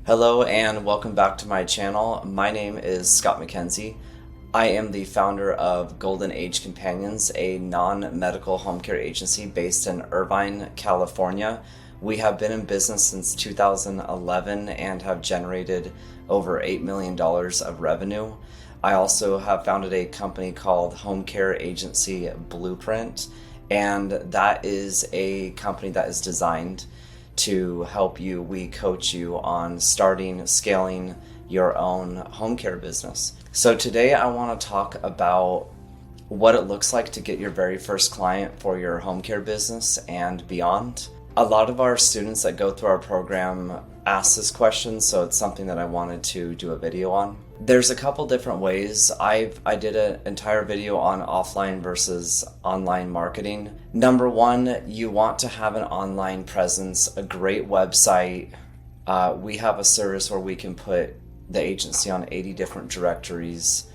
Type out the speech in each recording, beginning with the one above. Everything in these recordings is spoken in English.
Hello and welcome back to my channel. My name is Scott McKenzie. I am the founder of Golden Age Companions, a non-medical home care agency based in Irvine, California. We have been in business since 2011 and have generated over $8 million of revenue. I also have founded a company called Home Care Agency Blueprint, and that is a company that is designed to help you. We coach you on starting, scaling your own home care business. So today I want to talk about what it looks like to get your very first client for your home care business and beyond. A lot of our students that go through our program ask this question, so it's something that I wanted to do a video on. There's a couple different ways. I did an entire video on offline versus online marketing. Number one, you want to have an online presence, a great website. We have a service where we can put the agency on 80 different directories.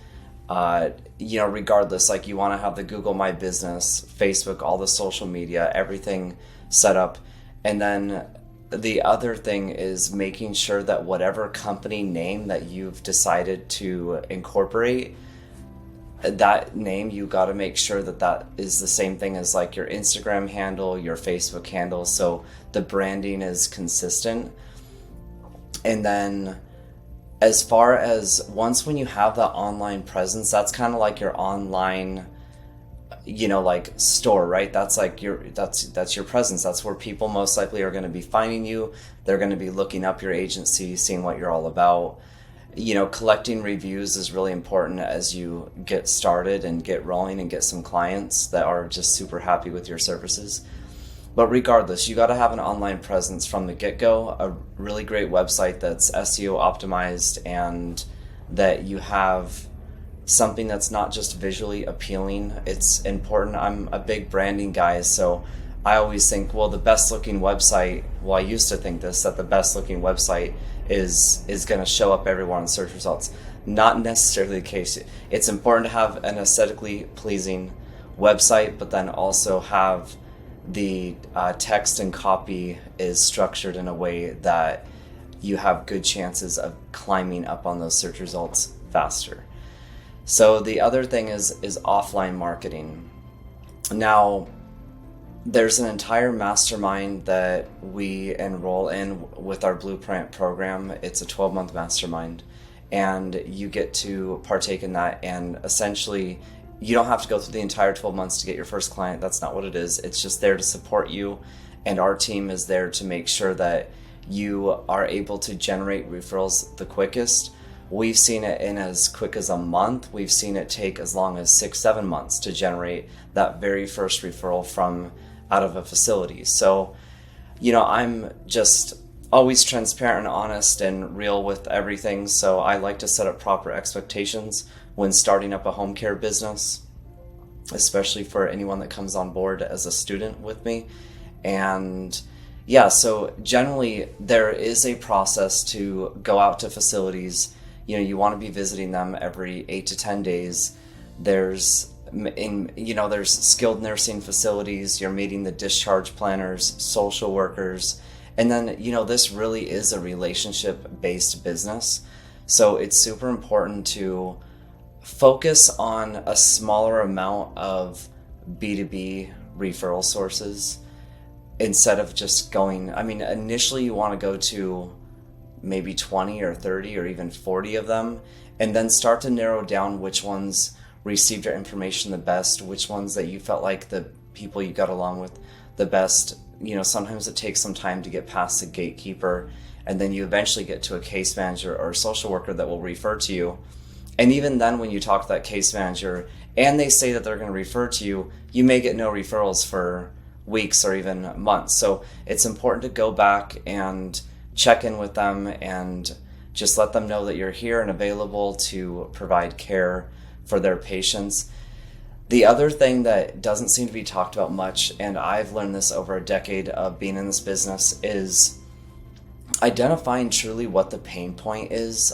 Regardless, like you want to have the Google My Business, Facebook, all the social media, everything set up. And then the other thing is making sure that whatever company name that you've decided to incorporate, that name, you got to make sure that that is the same thing as like your Instagram handle, your Facebook handle, so the branding is consistent. And then as far as when you have that online presence, that's kind of like your online like store, right? That's like that's your presence. That's where people most likely are going to be finding you. They're going to be looking up your agency, seeing what you're all about. Collecting reviews is really important as you get started and get rolling and get some clients that are just super happy with your services. But regardless, you got to have an online presence from the get-go, a really great website that's SEO optimized, and that you have something that's not just visually appealing. It's important. I'm a big branding guy, so I always think, well, the best looking website, I used to think this, that the best looking website is going to show up everywhere in search results. Not necessarily the case. It's important to have an aesthetically pleasing website, but then also have the text and copy is structured in a way that you have good chances of climbing up on those search results faster. So the other thing is offline marketing. Now, there's an entire mastermind that we enroll in with our Blueprint program. It's a 12-month mastermind, and you get to partake in that. And essentially, you don't have to go through the entire 12 months to get your first client. That's not what it is. It's just there to support you, and our team is there to make sure that you are able to generate referrals the quickest. We've seen it in as quick as a month. We've seen it take as long as 6-7 months to generate that very first referral from out of a facility. So, I'm just always transparent and honest and real with everything. So I like to set up proper expectations when starting up a home care business, especially for anyone that comes on board as a student with me. And yeah, so generally there is a process to go out to facilities. You want to be visiting them every 8 to 10 days. There's skilled nursing facilities. You're meeting the discharge planners, social workers. And then, this really is a relationship-based business. So it's super important to focus on a smaller amount of B2B referral sources instead of just going, initially you want to go to maybe 20 or 30 or even 40 of them, and then start to narrow down which ones received your information the best, which ones that you felt like the people you got along with the best. Sometimes it takes some time to get past the gatekeeper, and then you eventually get to a case manager or a social worker that will refer to you. And even then, when you talk to that case manager and they say that they're going to refer to you, you may get no referrals for weeks or even months. So it's important to go back and check in with them and just let them know that you're here and available to provide care for their patients. The other thing that doesn't seem to be talked about much, and I've learned this over a decade of being in this business, is identifying truly what the pain point is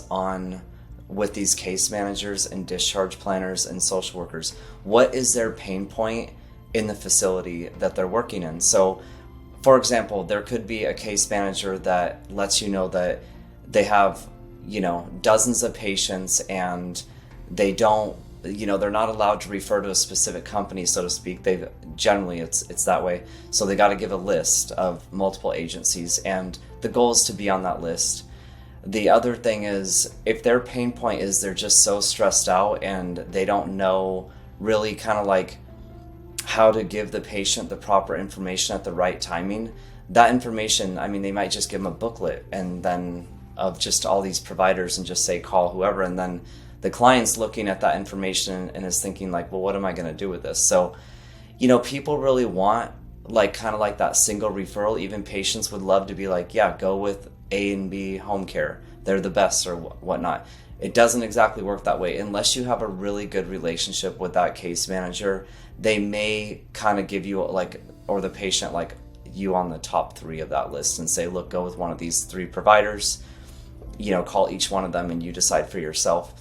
with these case managers and discharge planners and social workers. What is their pain point in the facility that they're working in? So, for example, there could be a case manager that lets you know that they have, dozens of patients, and they don't, they're not allowed to refer to a specific company, so to speak. They generally, it's that way. So they got to give a list of multiple agencies, and the goal is to be on that list. The other thing is, if their pain point is they're just so stressed out and they don't know really kind of like how to give the patient the proper information at the right timing, that information, I mean, they might just give them a booklet and then of just all these providers and just say call whoever, and then the client's looking at that information and is thinking like, well, what am I going to do with this? So, people really want like kind of like that single referral. Even patients would love to be like, yeah, go with A and B home care. They're the best or whatnot. It doesn't exactly work that way unless you have a really good relationship with that case manager. They may kind of give you like, or the patient like you on the top 3 of that list and say, look, go with one of these 3 providers, call each one of them and you decide for yourself.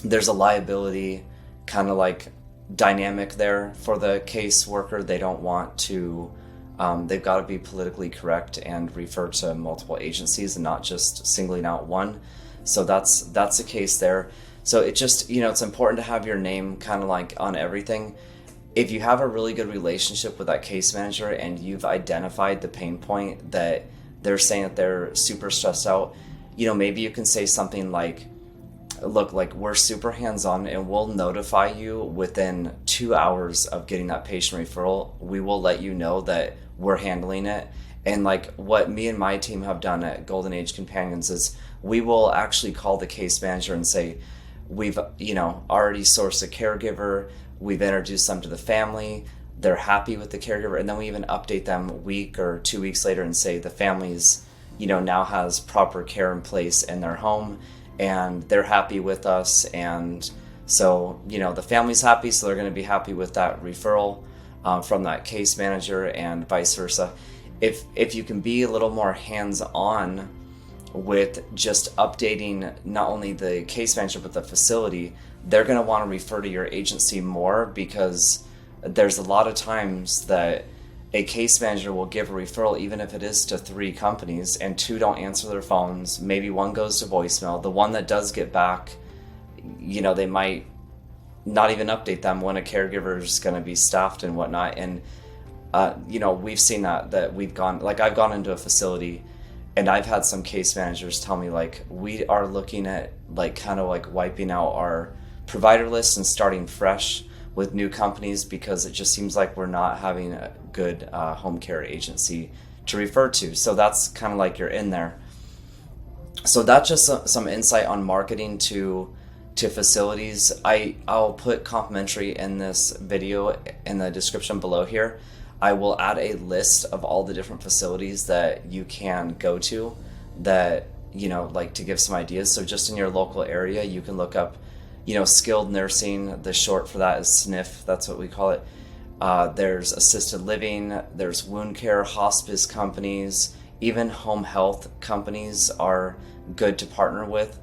There's a liability kind of like dynamic there for the caseworker. They don't want to, they've got to be politically correct and refer to multiple agencies and not just singling out one. So that's the case there. So it just, it's important to have your name kind of like on everything. If you have a really good relationship with that case manager and you've identified the pain point that they're saying that they're super stressed out, maybe you can say something like, look, like we're super hands-on and we'll notify you within 2 hours of getting that patient referral. We will let you know that we're handling it. And like what me and my team have done at Golden Age Companions is we will actually call the case manager and say, we've, already sourced a caregiver. We've introduced them to the family. They're happy with the caregiver. And then we even update them a week or 2 weeks later and say the family's, now has proper care in place in their home and they're happy with us. And so, the family's happy, so they're going to be happy with that referral from that case manager and vice versa. If you can be a little more hands-on with just updating not only the case manager but the facility, they're going to want to refer to your agency more, because there's a lot of times that a case manager will give a referral even if it is to 3 companies and 2 don't answer their phones. Maybe 1 goes to voicemail. The one that does get back, they might not even update them when a caregiver is going to be staffed and whatnot. And we've seen that we've gone, like I've gone into a facility and I've had some case managers tell me like, we are looking at like kind of like wiping out our provider list and starting fresh with new companies because it just seems like we're not having a good home care agency to refer to. So that's kind of like you're in there. So that's just some insight on marketing to facilities. I'll put complimentary in this video in the description below here. I will add a list of all the different facilities that you can go to that, like to give some ideas. So just in your local area, you can look up, skilled nursing. The short for that is SNF. That's what we call it. There's assisted living, there's wound care, hospice companies, even home health companies are good to partner with.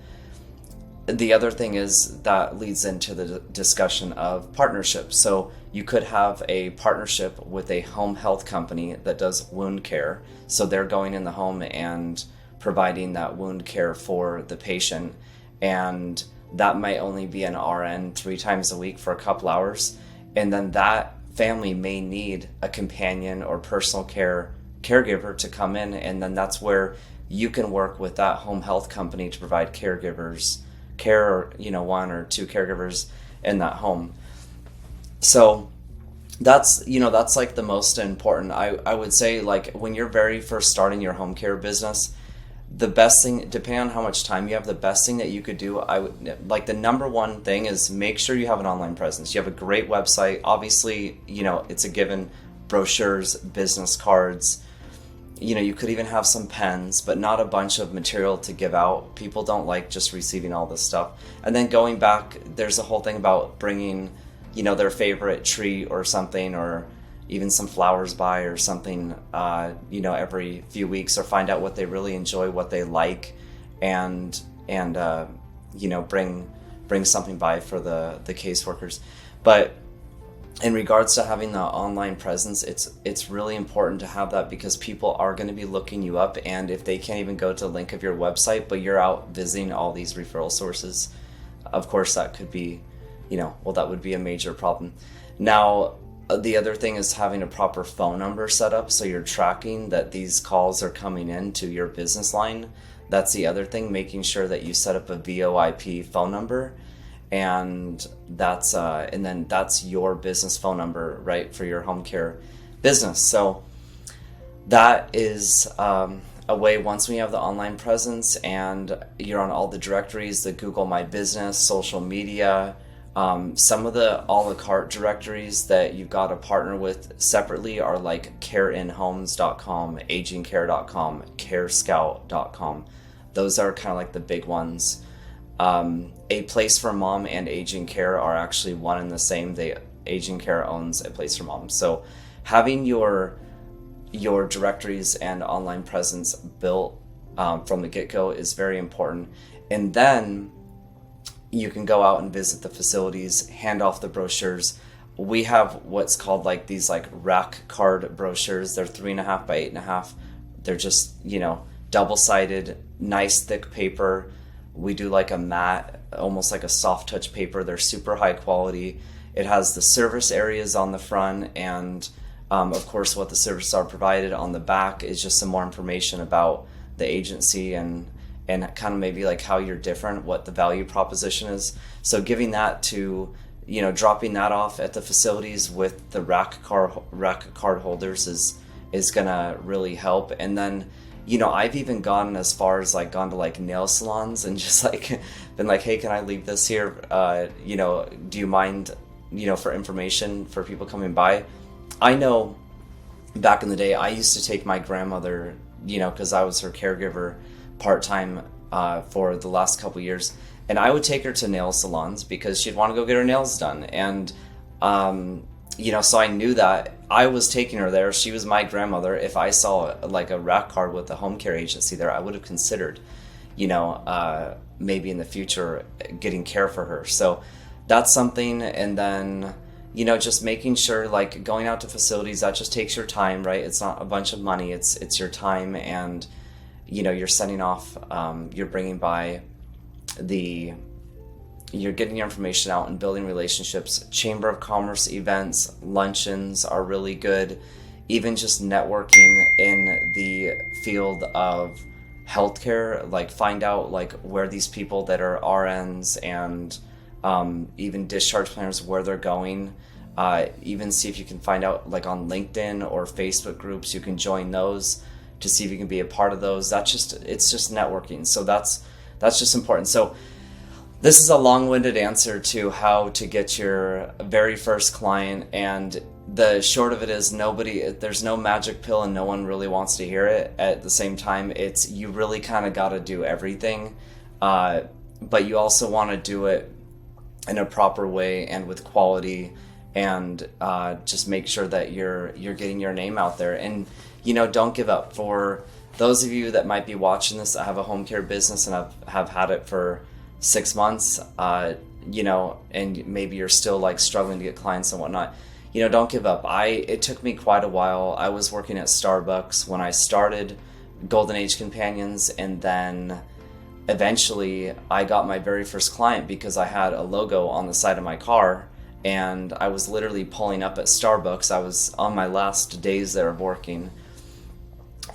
The other thing is that leads into the discussion of partnerships. So you could have a partnership with a home health company that does wound care. So they're going in the home and providing that wound care for the patient. And that might only be an RN 3 times a week for a couple hours. And then that family may need a companion or personal care caregiver to come in. And then that's where you can work with that home health company to provide caregivers care, 1 or 2 caregivers in that home. So that's like the most important. I would say, like, when you're very first starting your home care business, the best thing, depending on how much time you have, the best thing that you could do, the number one thing is make sure you have an online presence. You have a great website. Obviously, it's a given. Brochures, business cards. You could even have some pens, but not a bunch of material to give out. People don't like just receiving all this stuff. And then going back, there's a whole thing about bringing, their favorite treat or something, or even some flowers by or something, every few weeks, or find out what they really enjoy, what they like, and bring something by for the caseworkers. But in regards to having the online presence, it's really important to have that, because people are going to be looking you up, and if they can't even go to the link of your website, but you're out visiting all these referral sources, of course that could be, well, that would be a major problem. Now, the other thing is having a proper phone number set up so you're tracking that these calls are coming in to your business line. That's the other thing, making sure that you set up a VoIP phone number, and then that's your business phone number, right, for your home care business. So that is a way, once we have the online presence and you're on all the directories, the Google My Business, social media, some of the a la carte directories that you've got to partner with separately are like careinhomes.com, agingcare.com, carescout.com. Those are kind of like the big ones. A Place for Mom and Aging Care are actually one and the same. Aging Care owns A Place for Mom. So having your directories and online presence built from the get-go is very important. And then you can go out and visit the facilities, hand off the brochures. We have what's called like these like rack card brochures. They're 3.5 by 8.5. They're just, double-sided, nice thick paper. We do like a matte, almost like a soft touch paper. They're super high quality. It has the service areas on the front, and of course what the services are provided. On the back is just some more information about the agency and kind of maybe like how you're different, what the value proposition is. So giving that to, dropping that off at the facilities with the rack card holders is gonna really help. And then, I've even gone as far as like gone to like nail salons and just like been like, hey, can I leave this here? Do you mind, for information for people coming by? I know back in the day, I used to take my grandmother, because I was her caregiver part-time for the last couple years, and I would take her to nail salons because she'd want to go get her nails done. And so I knew that I was taking her there. She was my grandmother. If I saw like a rack card with a home care agency there, I would have considered maybe in the future getting care for her. So that's something. And then just making sure, like going out to facilities, that just takes your time, right? It's not a bunch of money, it's your time. And you're sending off, you're bringing by you're getting your information out and building relationships. Chamber of Commerce events, luncheons are really good. Even just networking in the field of healthcare, like find out like where these people that are RNs and even discharge planners, where they're going. Even see if you can find out like on LinkedIn or Facebook groups, you can join those to see if you can be a part of those. It's just networking. So that's just important. So this is a long-winded answer to how to get your very first client, and the short of it is there's no magic pill and no one really wants to hear it. At the same time, you really kind of got to do everything, but you also want to do it in a proper way and with quality, and just make sure that you're getting your name out there. And don't give up. For those of you that might be watching this, I have a home care business and have had it for 6 months, and maybe you're still like struggling to get clients and whatnot, don't give up. It took me quite a while. I was working at Starbucks when I started Golden Age Companions, and then eventually I got my very first client because I had a logo on the side of my car, and I was literally pulling up at Starbucks. I was on my last days there of working,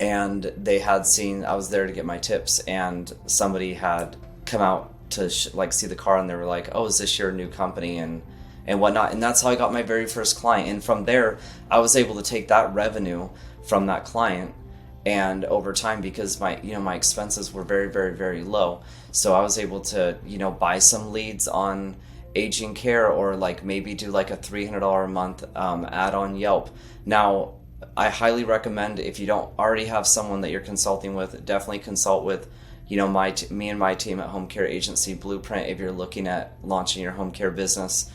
and they had seen I was there to get my tips, and somebody had come out to see the car, and they were like, oh, is this your new company and whatnot. And that's how I got my very first client. And from there, I was able to take that revenue from that client, and over time, because my expenses were very, very, very low, so I was able to buy some leads on Aging Care, or like maybe do like a $300 a month ad on Yelp. Now, I highly recommend, if you don't already have someone that you're consulting with, definitely consult with me and my team at Home Care Agency Blueprint if you're looking at launching your home care business.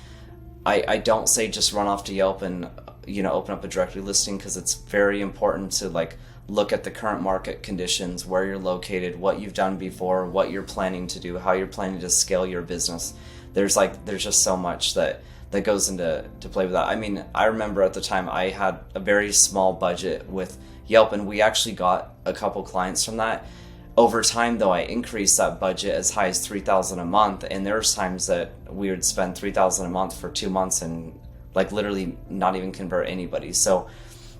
I don't say just run off to Yelp and open up a directory listing, because it's very important to like look at the current market conditions, where you're located, what you've done before, what you're planning to do, how you're planning to scale your business. There's just so much that that goes into play with that. I mean, I remember at the time I had a very small budget with Yelp, and we actually got a couple clients from that. Over time, though, I increased that budget as high as $3,000 a month, and there's times that we would spend $3,000 a month for 2 months and like literally not even convert anybody. So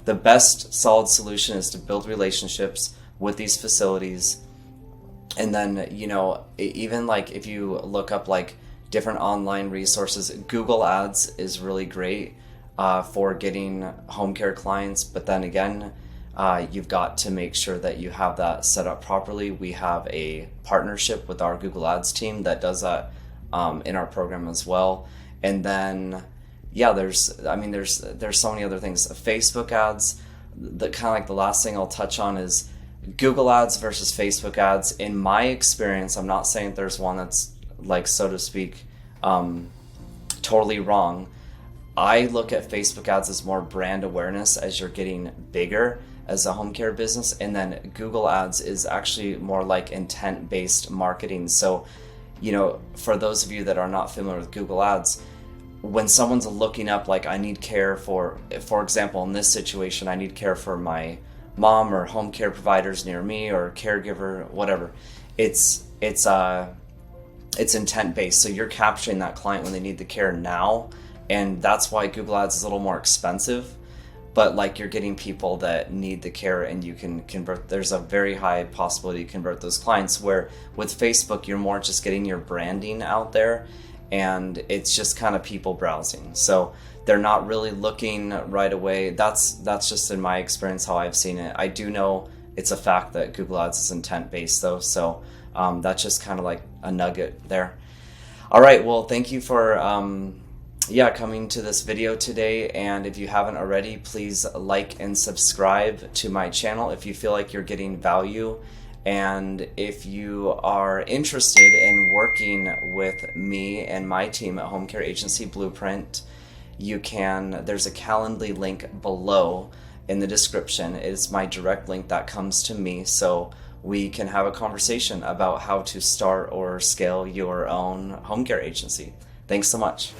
the best solid solution is to build relationships with these facilities. And then, you know, even like if you look up like different online resources, Google Ads is really great for getting home care clients. But then again, you've got to make sure that you have that set up properly. We have a partnership with our Google Ads team that does that in our program as well. And then, yeah, there's so many other things. Facebook ads, the kind of like the last thing I'll touch on is Google ads versus Facebook ads. In my experience, I'm not saying there's one that's like, so to speak, totally wrong. I look at Facebook ads as more brand awareness as you're getting bigger as a home care business, and then Google ads is actually more like intent-based marketing. So, you know, for those of you that are not familiar with Google ads, when someone's looking up like, I need care for example, in this situation, I need care for my mom or home care providers near me or caregiver, whatever. It's intent-based. So you're capturing that client when they need the care now, and that's why Google ads is a little more expensive. But like, you're getting people that need the care, and you can convert. There's a very high possibility to convert those clients, where with Facebook, you're more just getting your branding out there, and it's just kind of people browsing. So they're not really looking right away. That's just in my experience how I've seen it. I do know it's a fact that Google Ads is intent-based though. So that's just kind of like a nugget there. All right, well, thank you for coming to this video today. And if you haven't already, please like and subscribe to my channel if you feel like you're getting value. And if you are interested in working with me and my team at Home Care Agency Blueprint, there's a Calendly link below in the description. It's my direct link that comes to me, so we can have a conversation about how to start or scale your own home care agency. Thanks so much.